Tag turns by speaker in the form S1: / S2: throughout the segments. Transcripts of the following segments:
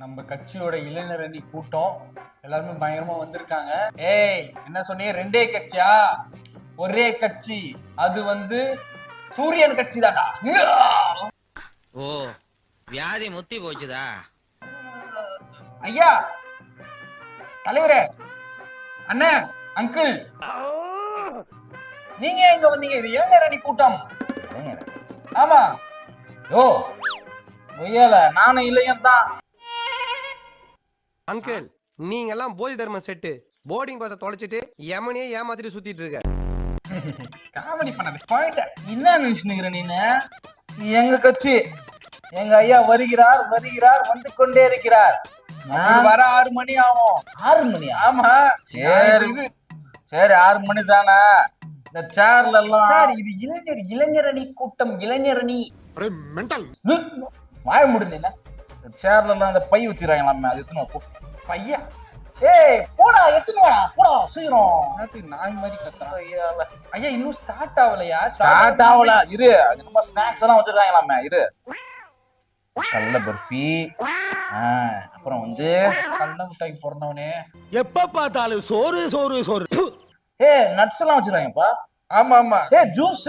S1: நம்ம கட்சியோட இளைஞர் அணி கூட்டம் எல்லாருமே பயங்கரமா வந்திருக்காங்க. ஏய், என்ன சொன்னீங்க? ரெண்டே கட்சியா? ஒரே கட்சி, அது வந்து சூரியன் கட்சி தானா?
S2: ஓ, வியாதி முத்தி போச்சுதா?
S1: ஐயா, தலைவரே, அண்ணா, அங்கிள், நீங்க எங்க வந்தீங்க? இது இளைஞர் அணி கூட்டம். ஆமா. ஓ, ஒய்யால நானும் இளைஞன் தான்.
S3: அங்கிள், நீங்க எல்லாம் போதி தர்ம செட்டு போர்டிங் பாஸ தொலைச்சிட்டு யமனையே ஏமாத்திட்டு சுத்திட்டு இருக்க.
S1: காமெடி பண்ணாத. என்ன நினைச்சுக்கிற நீங்க? எங்க கட்சி, எங்க ஐயா வருகிறார் வருகிறார் வந்து கொண்டே இருக்கிறார். வர 6 மணி ஆகும். 6 மணி? ஆமா. சரி சரி, 6 மணி தானே. இந்த சேர்ல எல்லாம் சார், இது இளைஞர் அணி கூட்டம். இளைஞர் அணி வாய முடியல. சேர்ல எல்லாம் அந்த பை வச்சிருக்காங்களாமே, அது எத்தனை பையா? ஏய், போடா, எத்தனை போடா சீக்கிரம். நாய் மாதிரி கத்துறான். ஐயா, இன்னும் ஸ்டார்ட் ஆகலையா? ஸ்டார்ட் ஆகல, இரு. அது நம்ம ஸ்நாக்ஸ் எல்லாம் வச்சிருக்காங்களாமே, இரு. கடல பர்ஃபி, அப்புறம் வந்து கடல மிட்டாய்க்கு பிறந்தவனே.
S4: எப்ப பார்த்தாலும் சோறு சோறு சோறு.
S1: நட்ஸ் எல்லாம் வச்சிருக்காங்கப்பா. ஆமா ஆமா. ஜூஸ்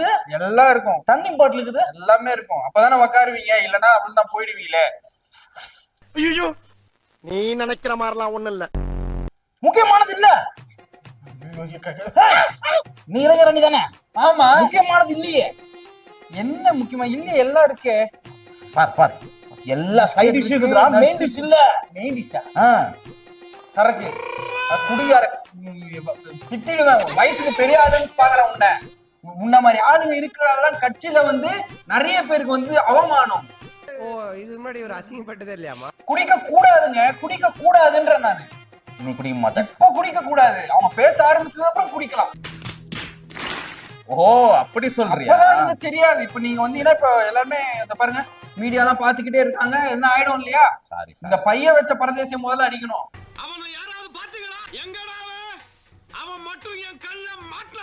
S1: எல்லாம் இருக்கும். தண்ணி பாட்டில் இருக்குது, எல்லாமே இருக்கும். அப்பதானே உக்காருவீங்க, இல்லன்னா அப்படிதான் போயிடுவீங்களே.
S4: ஐயோ, நீ நினைக்கிற மாதிரிலாம் ஒண்ணும் இல்ல.
S1: முக்கியமானது இல்ல. நீ இளைஞர் அணி தானே? ஆமா. முக்கியமானது இல்லையே. என்ன முக்கியமா இல்லையே? எல்லாம் இருக்கு. பார் பார், எல்லா சைடு டிஷ் இருக்குடா. மெயின் டிஷ் இல்ல. மெயின் டிஷ்ஷா? கரெக்ட். குடியார திட்டிடுவேன். வயசுக்கு பெரிய ஆளுன்னு பாக்குறேன். உன்ன மாதிரி ஆளுங்க இருக்கிறாங்களாம் கட்சியில வந்து நிறைய பேருக்கு வந்து அவமானம்.
S3: ஓ, இது முன்னாடி ஒரு அசிங்கப்பட்டதே இல்லையாமா?
S1: குடிக்க கூடாதுங்க, குடிக்க கூடாதுன்ற நானு. நீ குடிக்க மாட்டேன். இப்போ குடிக்க கூடாது. அவங்க பேச ஆரம்பிச்சது அப்புறம் குடிக்கலாம். ஓ, அப்படி சொல்றியா? தெரியாது. இப்ப நீங்க வந்தீங்கன்னா இப்ப எல்லாருமே இத பாருங்க, மீடியா எல்லாம் பாத்துக்கிட்டே இருக்காங்க. என்ன ஆயிடும் இல்லையா? சாரி, இந்த பைய வச்ச பரதேசியம் முதல்ல அடிக்கணும்.
S4: அவனை யாராவது பாத்துங்களா? எங்கடா அவன் மட்டும் என் கல்ல மாட்டல.